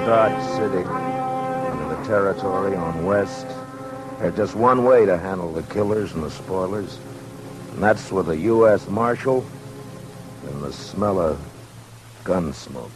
Dodge City, into the territory on west. There's just one way to handle the killers and the spoilers, and that's with a U.S. Marshal and the smell of Gunsmoke.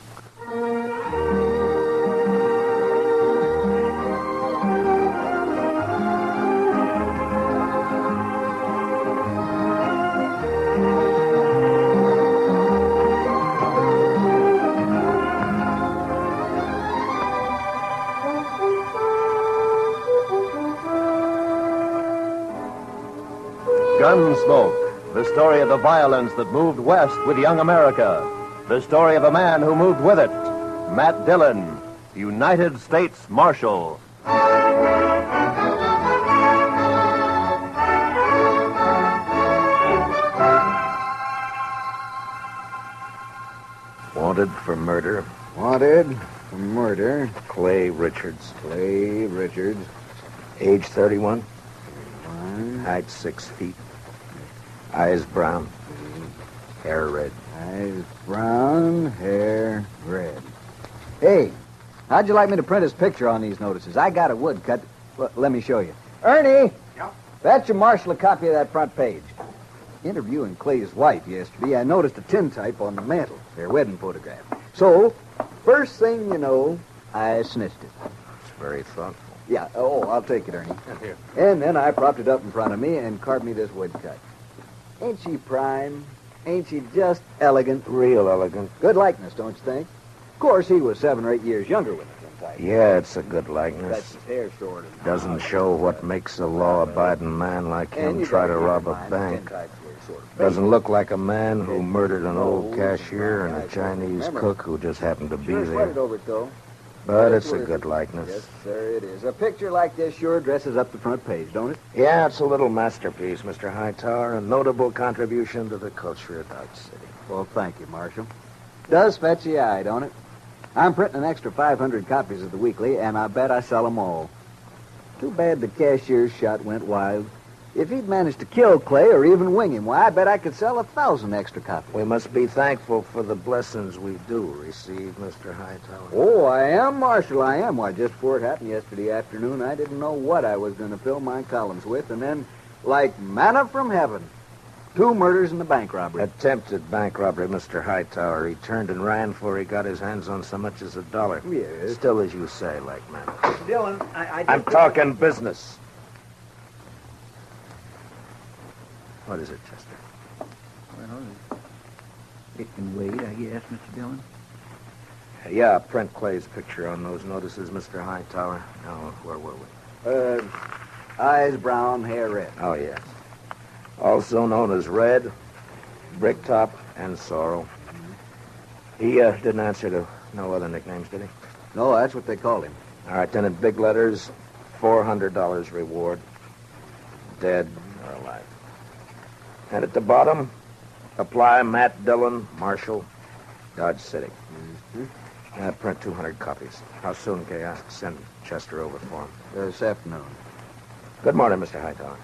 Gunsmoke, the story of the violence that moved west with young America. The story of a man who moved with it. Matt Dillon, United States Marshal. Wanted for murder. Wanted for murder. Clay Richards. Clay Richards. Age 31. Height 6 feet. Eyes brown. Hair red. Eyes brown, hair red. Hey, how'd you like me to print his picture on these notices? I got a woodcut. Well, let me show you. Ernie! Yep. Fetch your Marshal a copy of that front page. Interviewing Clay's wife yesterday, I noticed a tintype on the mantel, their wedding photograph. So, first thing you know, I snitched it. It's very thoughtful. Yeah, I'll take it, Ernie. Here. And then I propped it up in front of me and carved me this woodcut. Ain't she prime? Ain't she just elegant? Real elegant. Good likeness, don't you think? Of course, he was 7 or 8 years younger with the tintype. Yeah, it's a good likeness. That's his hair short. Doesn't show what makes a law-abiding man like him try to rob a bank. Doesn't look like a man who murdered an old cashier and a Chinese cook who just happened to be Sure there. sweated over it, though. But it's a good likeness. Yes, sir, it is. A picture like this sure dresses up the front page, don't it? Yeah, it's a little masterpiece, Mr. Hightower, a notable contribution to the culture of Dodge City. Well, thank you, Marshal. Does fetch the eye, don't it? I'm printing an extra 500 copies of the weekly, and I bet I sell them all. Too bad the cashier's shot went wild. If he'd managed to kill Clay or even wing him, why, I bet I could sell 1,000 extra copies. We must be thankful for the blessings we do receive, Mr. Hightower. Oh, I am, Marshal, I am. Why, just before it happened yesterday afternoon, I didn't know what I was going to fill my columns with, and then, like manna from heaven, 2 murders and a bank robbery. Attempted bank robbery, Mr. Hightower. He turned and ran before he got his hands on so much as $1. Yes. Still, as you say, like manna. Dillon, I'm talking business. What is it, Chester? Well, it can wait, I guess, Mr. Dillon. Yeah, print Clay's picture on those notices, Mr. Hightower. Now, where were we? Eyes brown, hair red. Oh, yes. Also known as Red, Bricktop, and Sorrow. He didn't answer to no other nicknames, did he? No, that's what they called him. All right, then in big letters, $400 reward. Dead or alive. And at the bottom, apply Matt Dillon, Marshal, Dodge City. Print 200 copies. How soon can I send Chester over for him? This afternoon. Good morning, Mr. Hightower.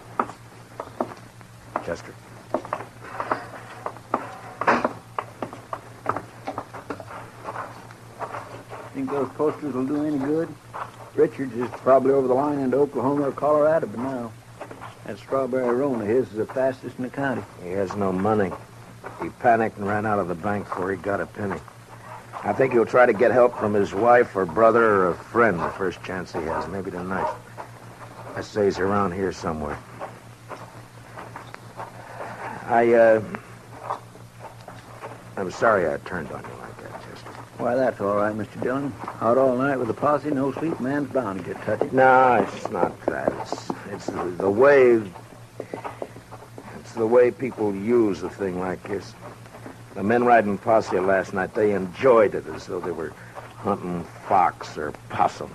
Chester. Think those posters will do any good? Richards is probably over the line into Oklahoma or Colorado by now. That strawberry roan of his is the fastest in the county. He has no money. He panicked and ran out of the bank before he got a penny. I think he'll try to get help from his wife or brother or a friend the first chance he has, maybe tonight. I say he's around here somewhere. I'm sorry I turned on you like that, Chester. Why, that's all right, Mr. Dillon. Out all night with a posse, no sleep, man's bound to get touchy. No, it's not that. It's the way... It's the way people use a thing like this. The men riding posse last night, they enjoyed it as though they were hunting fox or possum.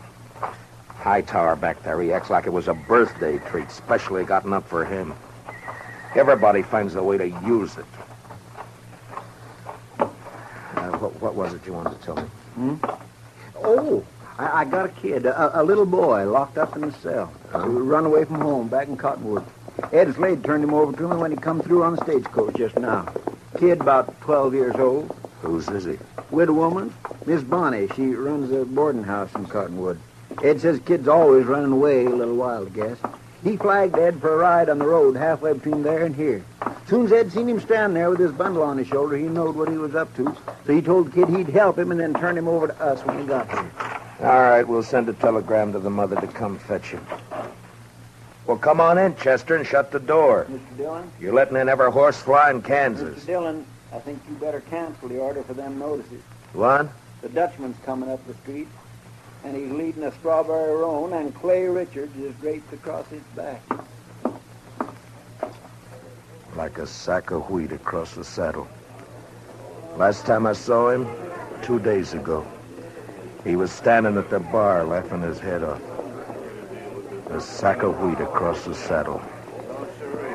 Hightower back there, he acts like it was a birthday treat, specially gotten up for him. Everybody finds a way to use it. What was it you wanted to tell me? Oh, I got a kid, a little boy, locked up in the cell. He run away from home back in Cottonwood. Ed Slade turned him over to me when he come through on the stagecoach just now. Kid about 12 years old. Whose is he? Widow woman. Miss Bonnie, she runs a boarding house in Cottonwood. Ed says kid's always running away a little wild, I guess. He flagged Ed for a ride on the road halfway between there and here. Soon as Ed seen him stand there with his bundle on his shoulder, he knowed what he was up to. So he told the kid he'd help him and then turn him over to us when he got here. All right, we'll send a telegram to the mother to come fetch him. Well, come on in, Chester, and shut the door. Mr. Dillon? You're letting in every horsefly in Kansas. Mr. Dillon, I think you better cancel the order for them notices. What? The Dutchman's coming up the street, and he's leading a strawberry roan, and Clay Richards is draped across his back. Like a sack of wheat across the saddle. Last time I saw him, 2 days ago, he was standing at the bar laughing his head off. A sack of wheat across the saddle.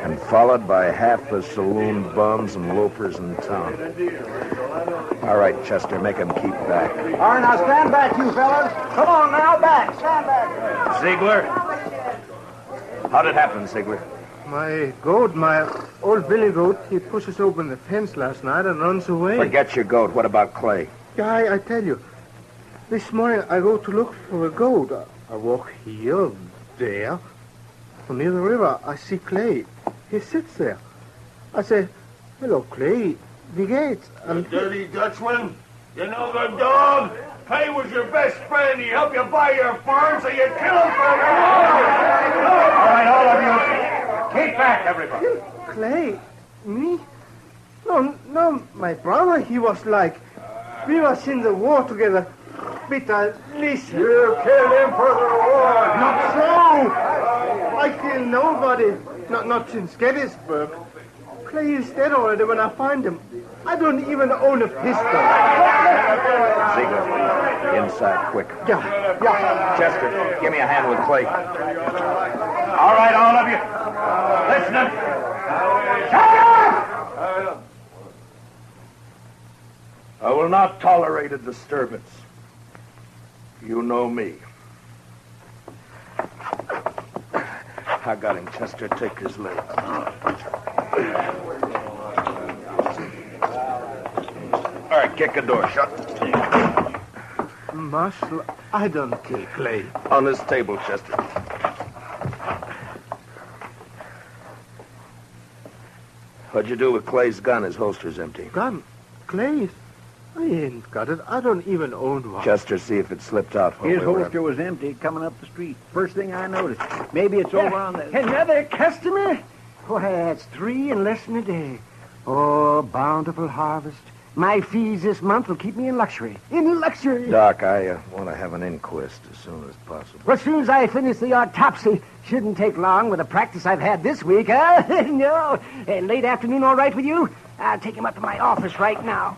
And followed by half the saloon bums and loafers in town. All right, Chester, make him keep back. All right, now stand back, you fellas. Come on now, back. Stand back. Ziegler? How'd it happen, Ziegler? My goat, my old Billy goat, he pushes open the fence last night and runs away. Forget your goat. What about Clay? Yeah, I tell you. This morning I go to look for a goat. I walk here, there. Near the river, I see Clay. He sits there. I say, hello, Clay. Wie geht's? You dirty Dutchman. You know the dog. Clay was your best friend. He helped you buy your farm, so you killed him for a All right, all of you. Keep back, everybody. Clay? Me? No, my brother, he was like... We was in the war together. Bitte, listen. You killed him for the war. Not so! I killed nobody. Not since Gettysburg. Clay is dead already when I find him. I don't even own a pistol. Ziegler, inside, quick. Yeah. Chester, give me a hand with Clay. All right, all of you. Listening. Shut up! I will not tolerate a disturbance. You know me. I got him, Chester. Take his leg. All right, kick the door shut. Marshal, I don't kill Clay. On this table, Chester. What'd you do with Clay's gun? His holster's empty. Gun? Clay's? I ain't got it. I don't even own one. Chester, see if it slipped out. His holster was empty coming up the street. First thing I noticed. Maybe it's over on the... Another customer? Why, that's 3 in less than a day. Oh, bountiful harvest. My fees this month will keep me in luxury. In luxury. Doc, I want to have an inquest as soon as possible. Well, as soon as I finish the autopsy, shouldn't take long with the practice I've had this week, huh? No. Late afternoon all right with you? I'll take him up to my office right now.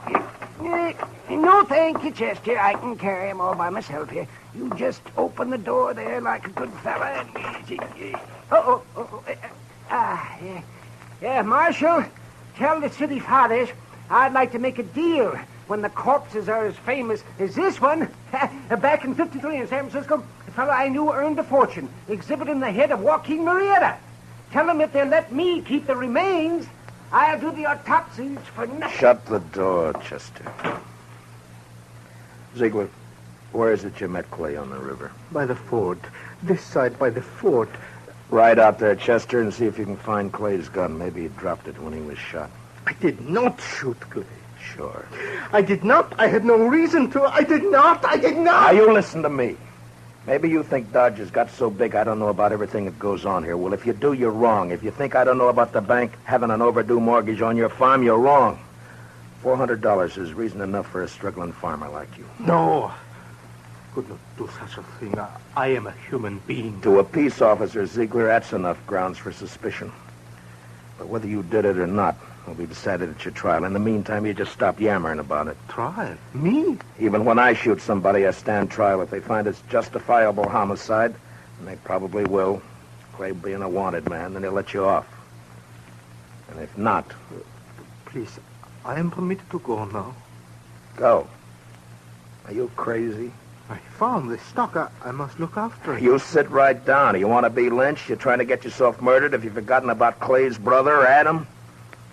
No, thank you, Chester. I can carry him all by myself here. You just open the door there like a good fella and... Yeah, Marshal, tell the city fathers I'd like to make a deal when the corpses are as famous as this one. Back in 53 in San Francisco, a fellow I knew earned a fortune exhibiting the head of Joaquin Murrieta. Tell them if they'll let me keep the remains, I'll do the autopsies for nothing. Shut the door, Chester. Ziegler, where is it you met Clay on the river? By the fort. This side by the fort. Ride out there, Chester, and see if you can find Clay's gun. Maybe he dropped it when he was shot. I did not shoot Clay. Sure. I did not. I had no reason to. I did not. Now, you listen to me. Maybe you think Dodge has got so big I don't know about everything that goes on here. Well, if you do, you're wrong. If you think I don't know about the bank having an overdue mortgage on your farm, you're wrong. $400 is reason enough for a struggling farmer like you. No. Could not do such a thing. I am a human being. To a peace officer, Ziegler, that's enough grounds for suspicion. But whether you did it or not will be decided at your trial. In the meantime, you just stop yammering about it. Trial? Me? Even when I shoot somebody, I stand trial. If they find it's justifiable homicide, and they probably will, Clay being a wanted man, then they'll let you off. And if not... Please, I am permitted to go now. Go. Are you crazy? I found this stock. I must look after it. You sit right down. You want to be lynched? You're trying to get yourself murdered? Have you forgotten about Clay's brother, Adam?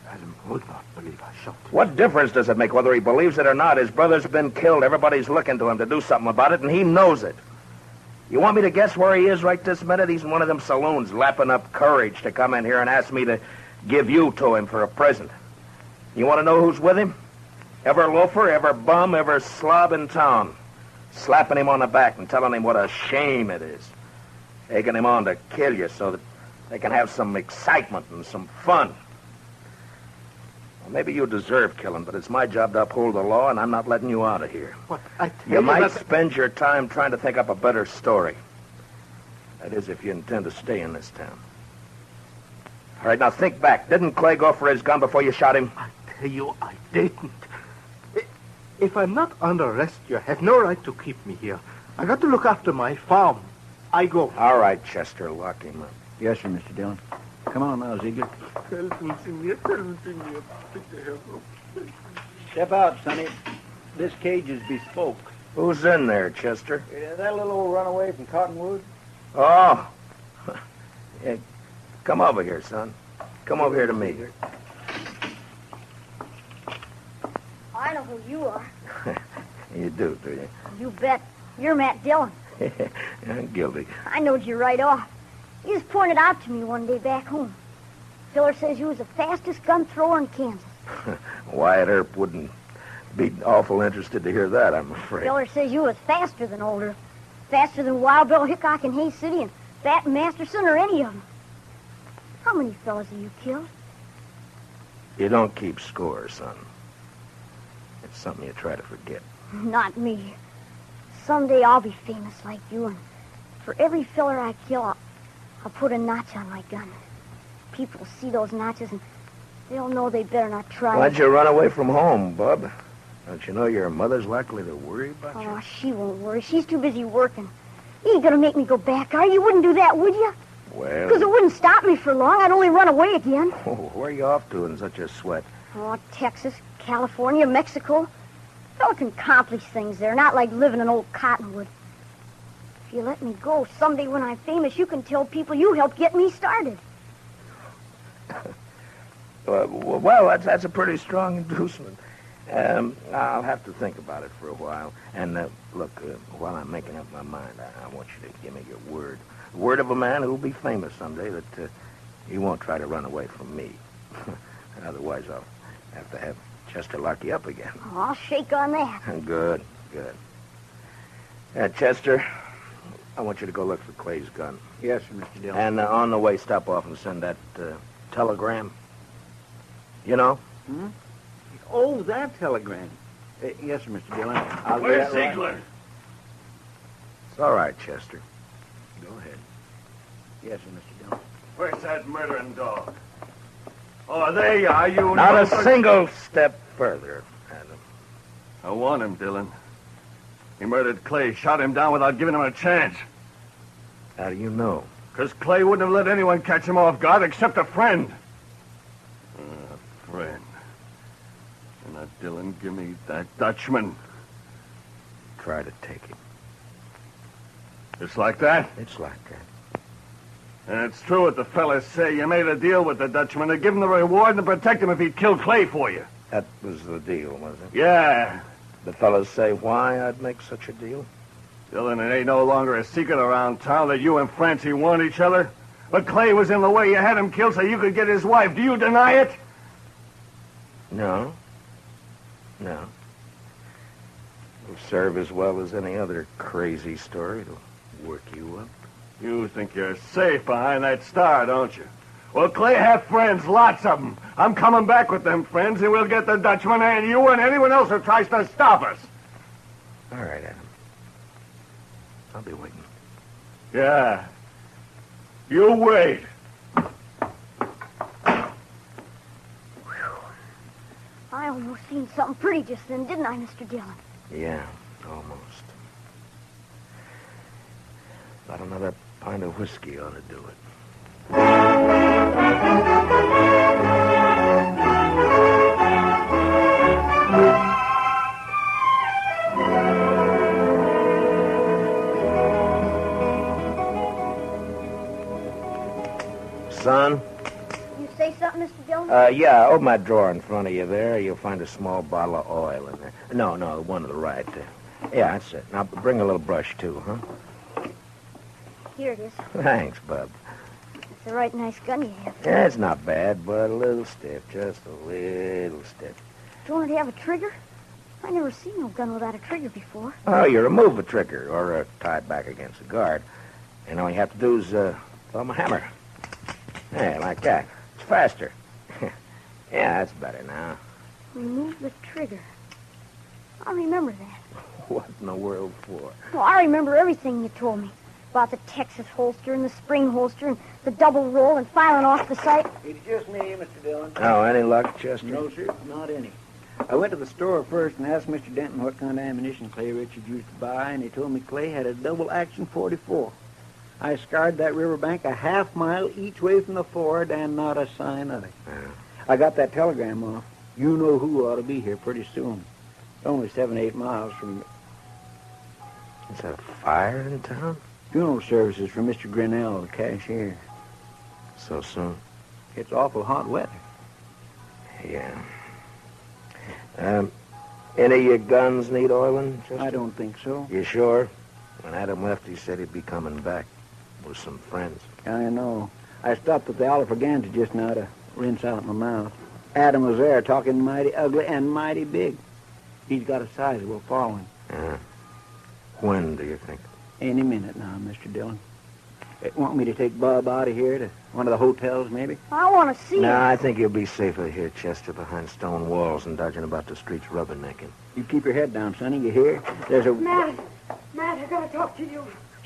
Adam, would not believe I shot him. What difference does it make whether he believes it or not? His brother's been killed. Everybody's looking to him to do something about it, and he knows it. You want me to guess where he is right this minute? He's in one of them saloons lapping up courage to come in here and ask me to give you to him for a present. You want to know who's with him? Every loafer, every bum, every slob in town. Slapping him on the back and telling him what a shame it is. Taking him on to kill you so that they can have some excitement and some fun. Well, maybe you deserve killing, but it's my job to uphold the law, and I'm not letting you out of here. But I tell You might that... spend your time trying to think up a better story. That is, if you intend to stay in this town. All right, now think back. Didn't Clay go for his gun before you shot him? I tell you, I didn't. If I'm not under arrest, you have no right to keep me here. I got to look after my farm. I go. All right, Chester, lock him up. Yes, sir, Mr. Dillon. Come on now, Ziegler. Step out, Sonny. This cage is bespoke. Who's in there, Chester? That little old runaway from Cottonwood? Oh. Yeah, come over here, son. Come over here to me. I know who you are. You do you? You bet. You're Matt Dillon. I'm guilty. I knowed you right off. You just pointed out to me one day back home. Filler says you was the fastest gun thrower in Kansas. Wyatt Earp wouldn't be awful interested to hear that, I'm afraid. Filler says you was faster than Older. Faster than Wild Bill Hickok in Hays City and Fat Masterson or any of them. How many fellas have you killed? You don't keep score, son. It's something you try to forget. Not me. Someday I'll be famous like you, and for every filler I kill, I'll put a notch on my gun. People will see those notches, and they'll know they better not try. Why'd you run away from home, Bub? Don't you know your mother's likely to worry about you? Oh, she won't worry. She's too busy working. You ain't gonna make me go back, are you? You wouldn't do that, would you? Well... Because it wouldn't stop me for long. I'd only run away again. Oh, where are you off to in such a sweat? Oh, Texas, California, Mexico. A fella can accomplish things there, not like living in old Cottonwood. If you let me go, someday when I'm famous, you can tell people you helped get me started. Well, that's a pretty strong inducement. I'll have to think about it for a while. And, look, while I'm making up my mind, I want you to give me your word. Word of a man who'll be famous someday that he won't try to run away from me. Otherwise, I'll have to have Chester lock you up again. Oh, I'll shake on that. Good. Chester, I want you to go look for Clay's gun. Yes, sir, Mr. Dillon. And on the way, stop off and send that telegram. You know? Hmm? Oh, that telegram. Yes, sir, Mr. Dillon. I'll do Where's that right. Ziegler? It's all right, Chester. Go ahead. Yes, sir, Mr. Dillon. Where's that murdering dog? Oh, there you are, you... Not a single step further, Adam. I want him, Dillon. He murdered Clay, shot him down without giving him a chance. How do you know? Because Clay wouldn't have let anyone catch him off guard except a friend. A friend. And now, Dillon, give me that Dutchman. Try to take him. Just like that? It's like that. And it's true what the fellas say. You made a deal with the Dutchman to give him the reward and to protect him if he'd kill Clay for you. That was the deal, was it? Yeah. The fellas say why I'd make such a deal? Dillon, it ain't no longer a secret around town that you and Francie want each other. But Clay was in the way. You had him killed so you could get his wife. Do you deny it? No. It'll serve as well as any other crazy story. It'll work you up. You think you're safe behind that star, don't you? Well, Clay have friends, lots of them. I'm coming back with them friends, and we'll get the Dutchman and you and anyone else who tries to stop us. All right, Adam. I'll be waiting. Yeah. You wait. I almost seen something pretty just then, didn't I, Mr. Dillon? Yeah, almost. About another pint of whiskey ought to do it. You Son? say something, Mr. Dillon? Yeah, open that drawer in front of you there. You'll find a small bottle of oil in there. No, the one to the right there. Yeah, that's it. Now, bring a little brush, too, huh? Here it is. Thanks, Bub. It's a right nice gun you have. Yeah, it's not bad, but a little stiff. Just a little stiff. Don't it have a trigger? I never seen no gun without a trigger before. Oh, you remove the trigger or tie it back against the guard. And all you have to do is thumb a hammer. Yeah, like that. It's faster. Yeah, that's better now. Remove the trigger. I'll remember that. What in the world for? Well, I remember everything you told me. About the Texas holster and the spring holster and the double roll and filing off the sight. It's just me, Mr. Dillon. Oh, any luck, Chester? No, sir, not any. I went to the store first and asked Mr. Denton what kind of ammunition Clay Richards used to buy, and he told me Clay had a double-action 44. I scoured that riverbank a half-mile each way from the ford, and not a sign of it. Yeah. I got that telegram off. You know who ought to be here pretty soon. Only 7-8 miles from... Is that a fire in town? Funeral services for Mr. Grinnell, the cashier. So soon? It's awful hot weather. Yeah. Any of your guns need oiling, Chester? I don't think so. You sure? When Adam left, he said he'd be coming back with some friends. I know. I stopped at the Oliver Ganta just now to rinse out my mouth. Adam was there talking mighty ugly and mighty big. He's got a sizable following. When do you think? Any minute now, Mr. Dillon. Want me to take Bob out of here to one of the hotels, maybe? I want to see No, it. I think you'll be safer here, Chester, behind stone walls and dodging about the streets rubbernecking. You keep your head down, Sonny. You hear? There's a... Matt, I gotta talk to you.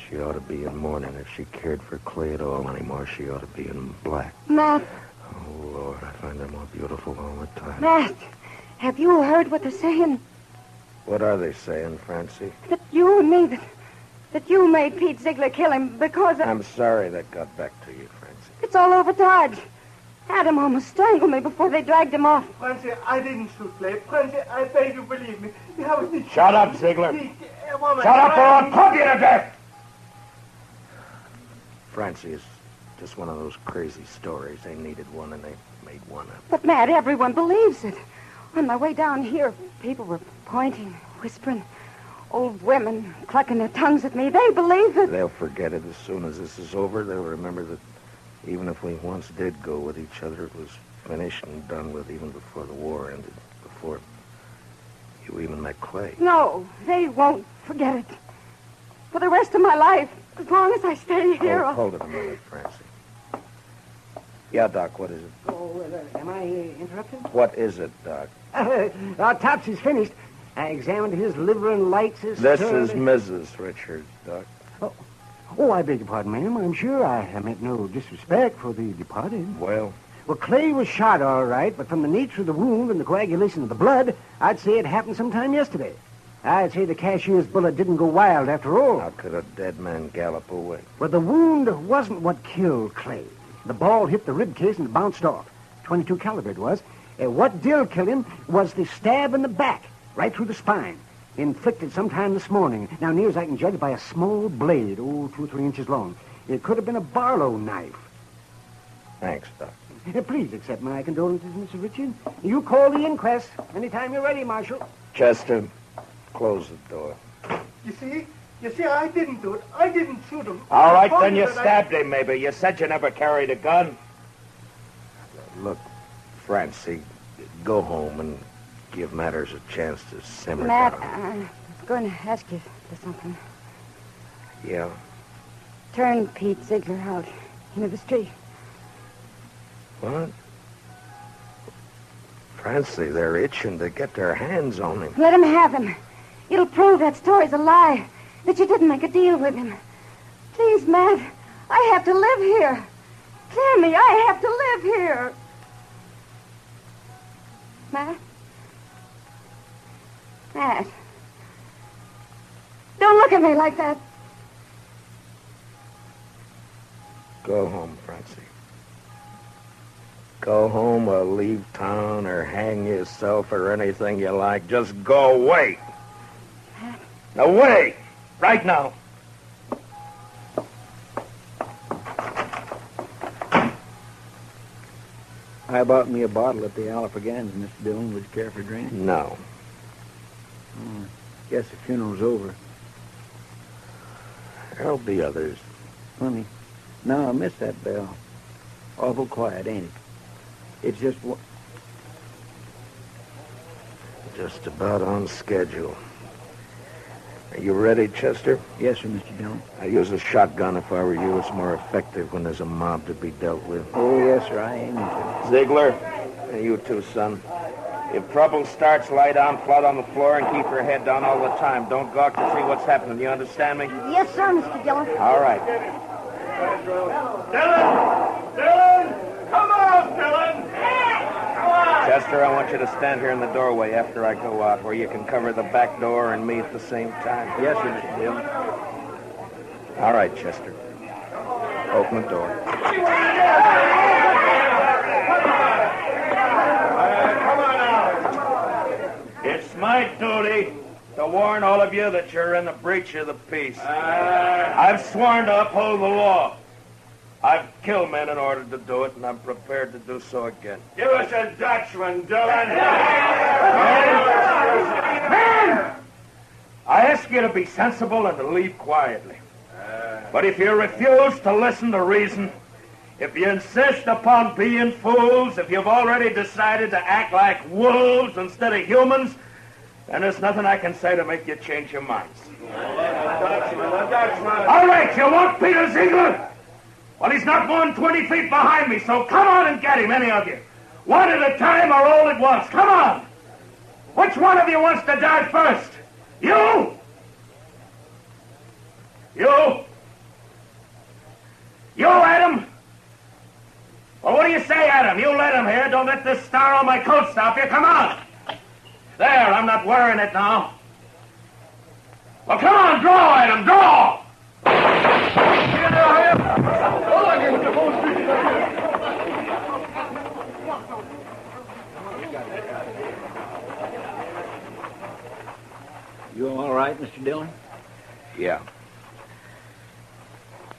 She ought to be in mourning. If she cared for Clay at all anymore, she ought to be in black. Matt, Oh, Lord, I find her more beautiful all the time. Matt, have you heard what they're saying? What are they saying, Francie? That you and me, that you made Pete Ziegler kill him because of... I'm sorry that got back to you, Francie. It's all over Dodge. Adam almost strangled me before they dragged him off. Francie, I didn't shoot Clay. Francie, I beg you believe me. Shut up, Ziegler. Shut Shut up or I'll club you to death! Francie, it's just one of those crazy stories. They needed one and they made one up. But, Matt, everyone believes it. On my way down here, people were pointing, whispering. Old women clucking their tongues at me. They believe it. They'll forget it as soon as this is over. They'll remember that even if we once did go with each other, it was finished and done with even before the war ended, before you even met Clay. No, they won't forget it. For the rest of my life, as long as I stay here. Hold it a minute, Francie. Yeah, Doc, what is it? Oh, am I interrupted? What is it, Doc? Our Topsy's finished. I examined his liver and lights. This is Mrs. Richards, Doc. Oh, I beg your pardon, ma'am. I'm sure I meant no disrespect for the departed. Well, Clay was shot all right, but from the nature of the wound and the coagulation of the blood, I'd say it happened sometime yesterday. I'd say the cashier's bullet didn't go wild after all. how could a dead man gallop away? Well, the wound wasn't what killed Clay. The ball hit the rib case and bounced off. 22 caliber it was. What did kill him was the stab in the back, right through the spine, inflicted sometime this morning. Now, near as I can judge, by a small blade, 2 or 3 inches long. It could have been a Barlow knife. Thanks, Doc. Please accept my condolences, Mr. Richard. You call the inquest anytime you're ready, Marshal. Chester, close the door. You see, I didn't do it. I didn't shoot him. All right, I then you told that stabbed him, maybe. You said you never carried a gun. Look, Francie, go home and give matters a chance to simmer Matt, down. I was going to ask you for something. Yeah? Turn Pete Ziegler out into the street. What? Francie, they're itching to get their hands on him. Let him have him. It'll prove that story's a lie, that you didn't make a deal with him. Please, Matt, I have to live here. Clear me, I have to live here. Matt? Matt. Don't look at me like that. Go home, Francie. Go home or leave town or hang yourself or anything you like. Just go away. Away! Right now. I bought me a bottle at the Alfregans, Mr. Dillon. Would you care for a drink? No. Guess the funeral's over. There'll be others. Funny. No, I missed that bell. Awful quiet, ain't it? It's Just about on schedule. Are you ready, Chester? Yes, sir, Mr. Dillon. I use a shotgun if I were you. It's more effective when there's a mob to be dealt with. Oh, yes, sir, I aim to. Ziegler, and you too, son. If trouble starts, lie down flat on the floor and keep your head down all the time. Don't gawk to see what's happening. You understand me? Yes, sir, Mr. Dillon. All right. Dillon! Come on, Dillon! Come on! Chester, I want you to stand here in the doorway after I go out, where you can cover the back door and me at the same time. Yes, sir, Mr. Dillon. All right, Chester. Open the door. Come on now. It's my duty to warn all of you that you're in the breach of the peace. I've sworn to uphold the law. I've killed men in order to do it, and I'm prepared to do so again. Give us a Dutchman, Dillon. Men! I ask you to be sensible and to leave quietly. But if you refuse to listen to reason, if you insist upon being fools, if you've already decided to act like wolves instead of humans, then there's nothing I can say to make you change your minds. All right, you want Peter Ziegler? Well, he's not more than 20 feet behind me, so come on and get him, any of you. One at a time or all at once. Come on. Which one of you wants to die first? You? You? You, Adam? Well, what do you say, Adam? You let him here. Don't let this star on my coat stop you. Come on. There, I'm not wearing it now. Well, come on, draw, Adam, draw! You all right, Mr. Dillon? Yeah.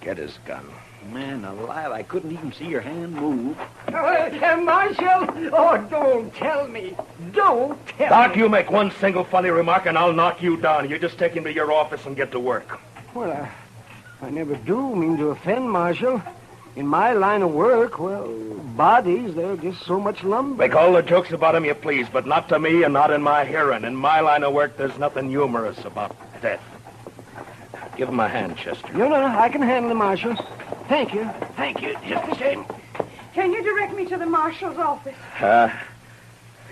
Get his gun. Man alive, I couldn't even see your hand move. Marshal! Oh, don't tell me. Don't tell Doc, me. you make one single funny remark and I'll knock you down. You just take him to your office and get to work. Well, I never do mean to offend, Marshal. In my line of work, well, bodies, they're just so much lumber. Make all the jokes about him you please, but not to me and not in my hearing. In my line of work, there's nothing humorous about death. Give him a hand, Chester. No, I can handle it, Marshal. Thank you. Just the same. Can you direct me to the marshal's office?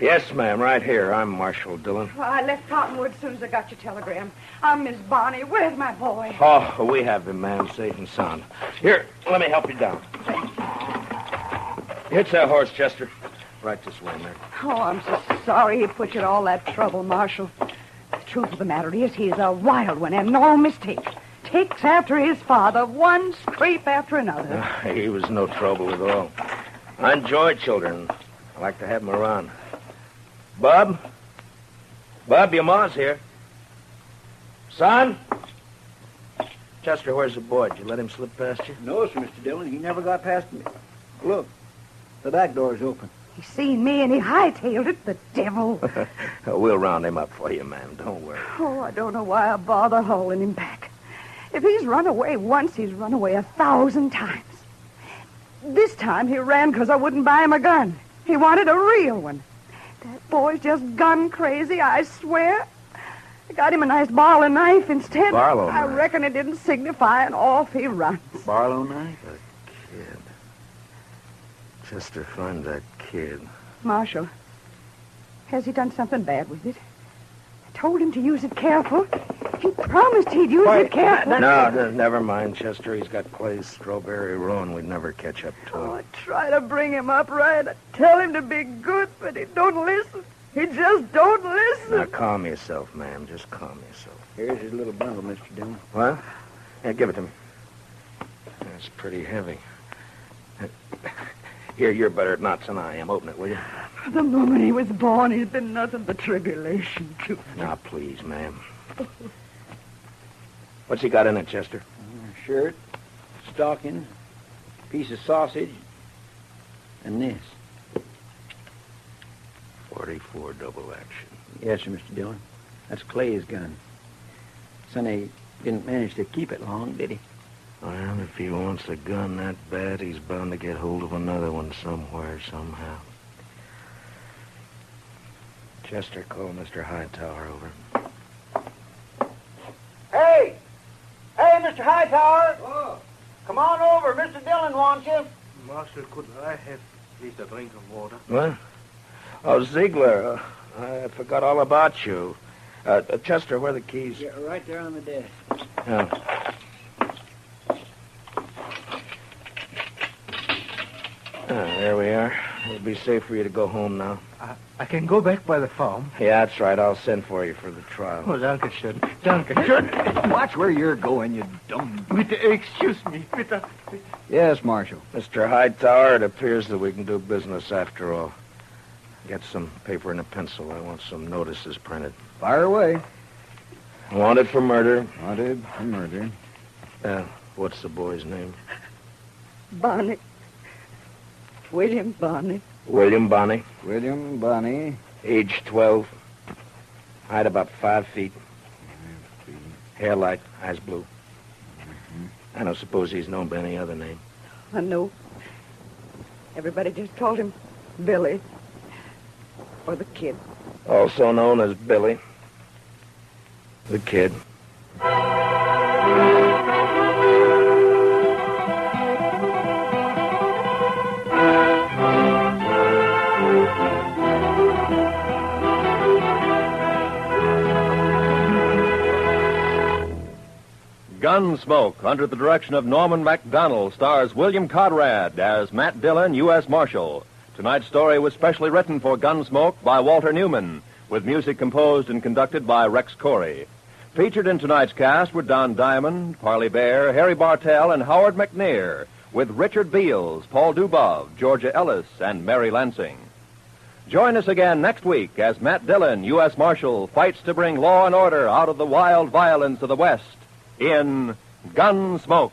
Yes, ma'am, right here. I'm Marshal Dillon. Well, I left Cottonwood as soon as I got your telegram. I'm Miss Bonnie. Where's my boy? Oh, we have him, ma'am, safe and sound. Here, let me help you down. Hitch that horse, Chester. Right this way, ma'am. Oh, I'm so sorry he put you to all that trouble, Marshal. The truth of the matter is he's a wild one and no mistake. Takes after his father, one scrape after another. He was no trouble at all. I enjoy children. I like to have them around. Bob, your ma's here. Son? Chester, where's the boy? Did you let him slip past you? No, sir, Mr. Dillon. He never got past me. Look, the back door's open. He seen me and he hightailed it, the devil. We'll round him up for you, ma'am. Don't worry. Oh, I don't know why I bother hauling him back. If he's run away once, he's run away 1,000 times. This time he ran because I wouldn't buy him a gun. He wanted a real one. That boy's just gun crazy, I swear. I got him a nice Barlow knife instead. Barlow I knife? reckon it didn't signify, and off he runs. Barlow knife? The kid. Chester, find that kid. Marshal, has he done something bad with it? I told him to use it careful. He promised he'd use it careful. No, never mind, Chester. He's got Clay's strawberry roan. We'd never catch up to him. Oh, I try to bring him up right. I tell him to be good, but he don't listen. He just don't listen. Now, calm yourself, ma'am. Just calm yourself. Here's his little bundle, Mr. Dillon. What? Yeah, give it to me. That's pretty heavy. Here, you're better at knots than I am. Open it, will you? From the moment he was born, he's been nothing but tribulation to me. Now, please, ma'am. What's he got in it, Chester? Shirt, stockings, piece of sausage, and this. 44 double action. Yes, sir, Mr. Dillon. That's Clay's gun. Sonny didn't manage to keep it long, did he? Well, if he wants a gun that bad, he's bound to get hold of another one somewhere, somehow. Chester, call Mr. Hightower over. Hey! Hey, Mr. Hightower! Oh. Come on over. Mr. Dillon wants you. Marshal, could I have at least a drink of water? What? Oh, Ziegler, I forgot all about you. Chester, where are the keys? Yeah, right there on the desk. There we are. It'll be safe for you to go home now. I can go back by the farm. Yeah, that's right. I'll send for you for the trial. Oh, danke schön. Danke schön. Watch where you're going, you dumb... Excuse me. Yes, Marshal. Mr. Hightower, it appears that we can do business after all. Get some paper and a pencil. I want some notices printed. Fire away. Wanted for murder. Wanted for murder. What's the boy's name? Bonnie. William Bonnie. William Bonnie. William Bonnie. Age 12. Height about 5 feet. Hair light, eyes blue. I don't suppose he's known by any other name. I know. Everybody just called him Billy. Or the Kid. Also known as Billy. The Kid. Gunsmoke, under the direction of Norman MacDonald, stars William Conrad as Matt Dillon, U.S. Marshal. Tonight's story was specially written for Gunsmoke by Walter Newman, with music composed and conducted by Rex Corey. Featured in tonight's cast were Don Diamond, Parley Bear, Harry Bartell, and Howard McNear, with Richard Beals, Paul Dubov, Georgia Ellis, and Mary Lansing. Join us again next week as Matt Dillon, U.S. Marshal, fights to bring law and order out of the wild violence of the West in Gunsmoke.